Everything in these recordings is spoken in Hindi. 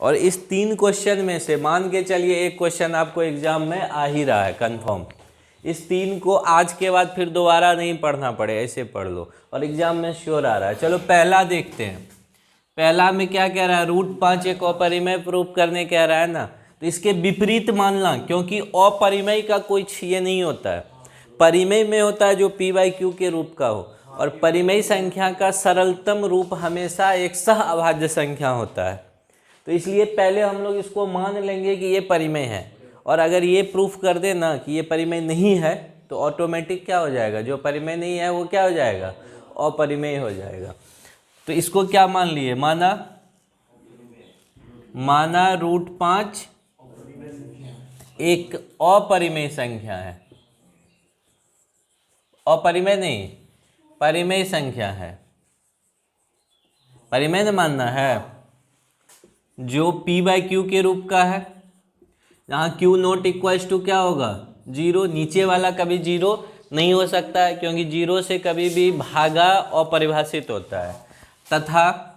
और इस 3 क्वेश्चन में से मान के चलिए एक क्वेश्चन आपको एग्जाम में आ ही रहा है कंफर्म। इस 3 को आज के बाद फिर दोबारा नहीं पढ़ना पड़े, ऐसे पढ़ लो और एग्जाम में श्योर आ रहा है। चलो पहला देखते हैं। पहला में क्या कह रहा है, √5 एक अपरिमेय प्रूफ करने कह रहा है ना, तो इसके विपरीत मानना, क्योंकि अपरिमेय का कोई ये नहीं होता है। परिमेय में होता है जो p/q के रूप का हो, और परिमेय संख्या का सरलतम रूप हमेशा एक सह अभाज्य संख्या होता है। तो इसलिए पहले हम लोग इसको मान लेंगे कि ये परिमेय है, और अगर ये प्रूफ कर दे ना कि ये परिमेय नहीं है तो ऑटोमेटिक क्या हो जाएगा, जो परिमेय नहीं है वो क्या हो जाएगा, अपरिमेय हो जाएगा। तो इसको क्या मान लिए, माना √5 एक अपरिमेय संख्या है, अपरिमेय नहीं परिमेय संख्या है, परिमेय न मानना है, जो p/q के रूप का है, जहाँ q नॉट इक्वल्स टू क्या होगा 0, नीचे वाला कभी 0 नहीं हो सकता है क्योंकि 0 से कभी भी भागा अपरिभाषित होता है, तथा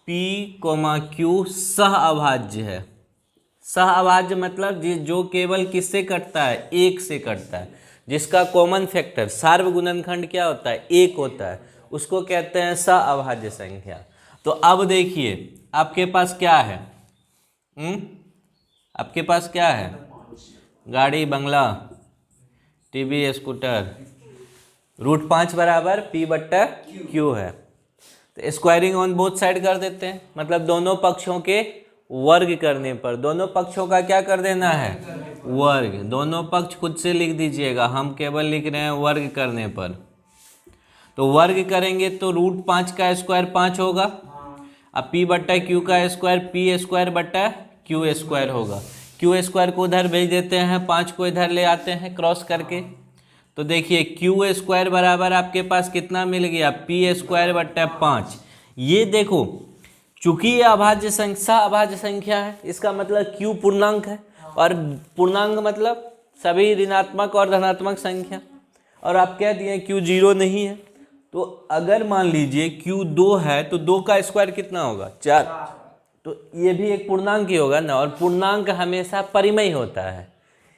p, q सह अभाज्य है। सह अभाज्य मतलब जो केवल किससे कटता है, 1 से कटता है, जिसका कॉमन फैक्टर सार्व गुणनखंड क्या होता है, 1 होता है, उसको कहते हैं सह अभाज्य संख्या। तो अब देखिए आपके पास क्या है, आपके पास क्या है, गाड़ी, बंगला, टीवी, स्कूटर, √5 बराबर p/q है। तो स्क्वायरिंग ऑन बोथ साइड कर देते हैं, मतलब दोनों पक्षों के वर्ग करने पर, दोनों पक्षों का क्या कर देना है, वर्ग। दोनों पक्ष खुद से लिख दीजिएगा, हम केवल लिख रहे हैं वर्ग करने पर। तो वर्ग करेंगे तो √5 का स्क्वायर 5 होगा, अब p/q का स्क्वायर p² होगा। q² को उधर भेज देते हैं, 5 को इधर ले आते हैं क्रॉस करके। तो देखिए q² बराबर आपके पास कितना मिल गया, p² 5। ये देखो चूंकि ये अभाज्य संख्या अभाज्य संख्या है, इसका मतलब q पूर्णांक है, और पूर्णांक मतलब सभी ऋणात्मक और धनात्मक संख्या, और आप कह दिए q 0 नहीं है। तो अगर मान लीजिए q 2 है तो 2 का स्क्वायर कितना होगा, 4, तो ये भी एक पूर्णांक ही होगा ना, और पूर्णांक हमेशा परिमेय होता है।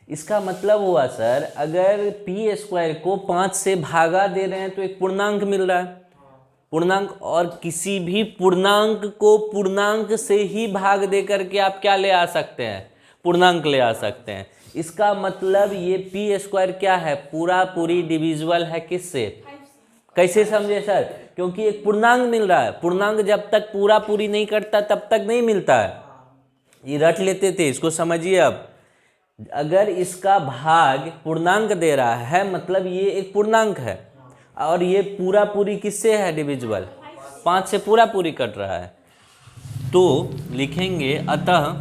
इसका मतलब हुआ सर, अगर p² को 5 से भागा दे रहे हैं तो एक पूर्णांक मिल रहा है, पूर्णांक, और किसी भी पूर्णांक को पूर्णांक से ही भाग दे करके आप क्या ले आ सकते हैं, पूर्णांक ले आ सकते हैं। इसका मतलब ये p² क्या है, पूरी डिविजिबल है किससे, कैसे समझे सर, क्योंकि एक पूर्णांक मिल रहा है, पूर्णांक जब तक पूरी नहीं करता तब तक नहीं मिलता है, ये रट लेते थे, इसको समझिए। अब अगर इसका भाग पूर्णांक दे रहा है मतलब ये एक पूर्णांक है, और ये पूरी किससे है डिविजिबल, 5 से पूरी कट रहा है। तो लिखेंगे अतः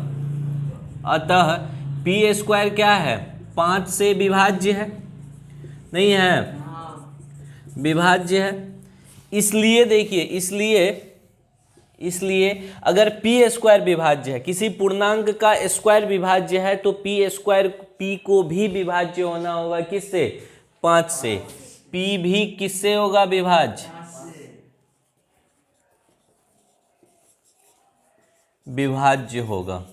p² क्या है, 5 से विभाज्य है, नहीं है, विभाज्य है। इसलिए देखिए, इसलिए अगर p² विभाज्य है, किसी पूर्णांक का स्क्वायर विभाज्य है, तो p² p को भी विभाज्य होना होगा किससे, 5 से। p भी किससे होगा विभाज्य, विभाज्य होगा,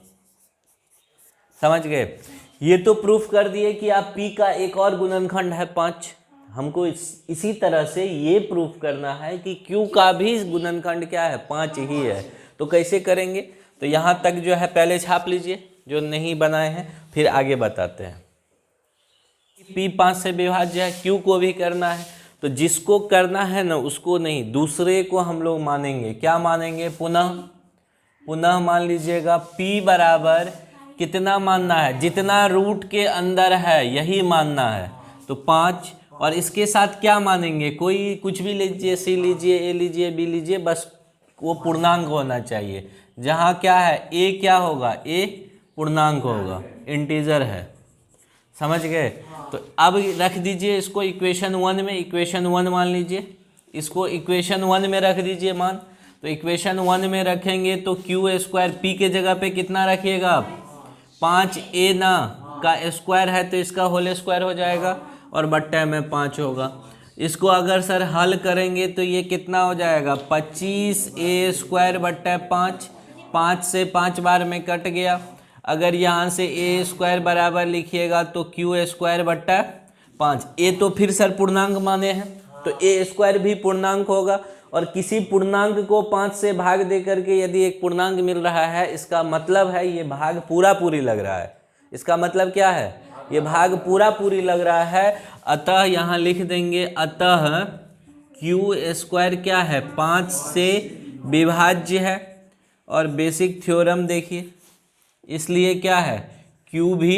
समझ गए। ये तो प्रूफ कर दिए कि आप p का एक और गुणनखंड है 5। हमको इसी तरह से ये प्रूफ करना है कि q का भी गुणनखंड क्या है, 5 ही है। तो कैसे करेंगे, तो यहाँ तक जो है पहले छाप लीजिए, जो नहीं बनाए हैं, फिर आगे बताते हैं। p 5 से विभाज्य है, q को भी करना है, तो जिसको करना है ना उसको नहीं, दूसरे को हम लोग मानेंगे। क्या मानेंगे, पुनः मान लीजिएगा p बराबर कितना मानना है, जितना रूट के अंदर है यही मानना है, तो 5। और इसके साथ क्या मानेंगे, कोई कुछ भी लीजिए, c लीजिए, a लीजिए, b लीजिए, बस वो पूर्णांक होना चाहिए। जहाँ क्या है, a क्या होगा, a पूर्णांक होगा, इंटीजर है, समझ गए। तो अब रख दीजिए इसको इक्वेशन 1 में, इक्वेशन 1 मान लीजिए, इसको इक्वेशन 1 में रख दीजिए मान। तो इक्वेशन 1 में रखेंगे तो q² p के जगह पे कितना रखिएगा आप, 5a ना का स्क्वायर है तो इसका होल स्क्वायर हो जाएगा, और बट्टे में 5 होगा। इसको अगर सर हल करेंगे तो ये कितना हो जाएगा 25a² 5 से 5 बार में कट गया। अगर यहाँ से a² बराबर लिखिएगा तो q² 5। ए तो फिर सर पूर्णांक माने हैं तो a² भी पूर्णांक होगा, और किसी पूर्णांक को 5 से भाग दे करके यदि एक पूर्णांक मिल रहा है, इसका मतलब है ये भाग पूरा पूरी लग रहा है। इसका मतलब क्या है, ये भाग पूरा पूरी लग रहा है। अतः यहाँ लिख देंगे अतः q² क्या है 5 से विभाज्य है। और बेसिक थ्योरम देखिए, इसलिए क्या है q भी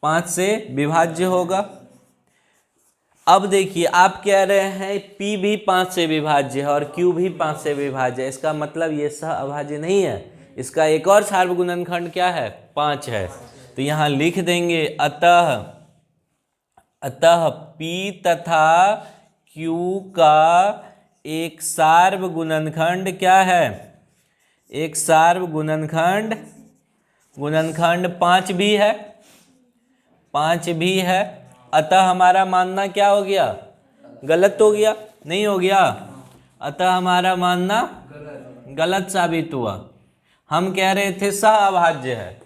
5 से विभाज्य होगा। अब देखिए आप कह रहे हैं p भी 5 से विभाज्य है और q भी 5 से विभाज्य है, इसका मतलब ये सह अभाज्य नहीं है, इसका एक और सार्वगुणनखंड क्या है 5 है। तो यहाँ लिख देंगे अतः p तथा q का एक सार्वगुणनखंड क्या है, एक सार्वगुणनखंड गुणनखंड 5 भी है, 5 भी है। अतः हमारा मानना क्या हो गया, गलत हो गया, नहीं हो गया, अतः हमारा मानना गलत साबित हुआ। हम कह रहे थे सह अभाज्य है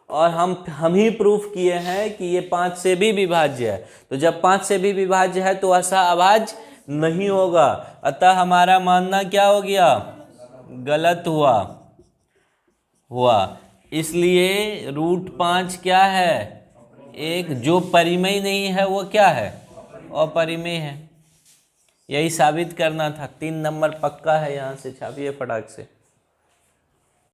और हम ही प्रूफ किए हैं कि ये 5 से भी विभाज्य है। तो जब 5 से भी विभाज्य है तो असह अभाज्य नहीं होगा, अतः हमारा मानना क्या हो गया, गलत हुआ। इसलिए √5 क्या है, एक जो परिमेय नहीं है वो क्या है, अपरिमेय है। यही साबित करना था। 3 नंबर पक्का है, यहाँ से छापिए फटाक से।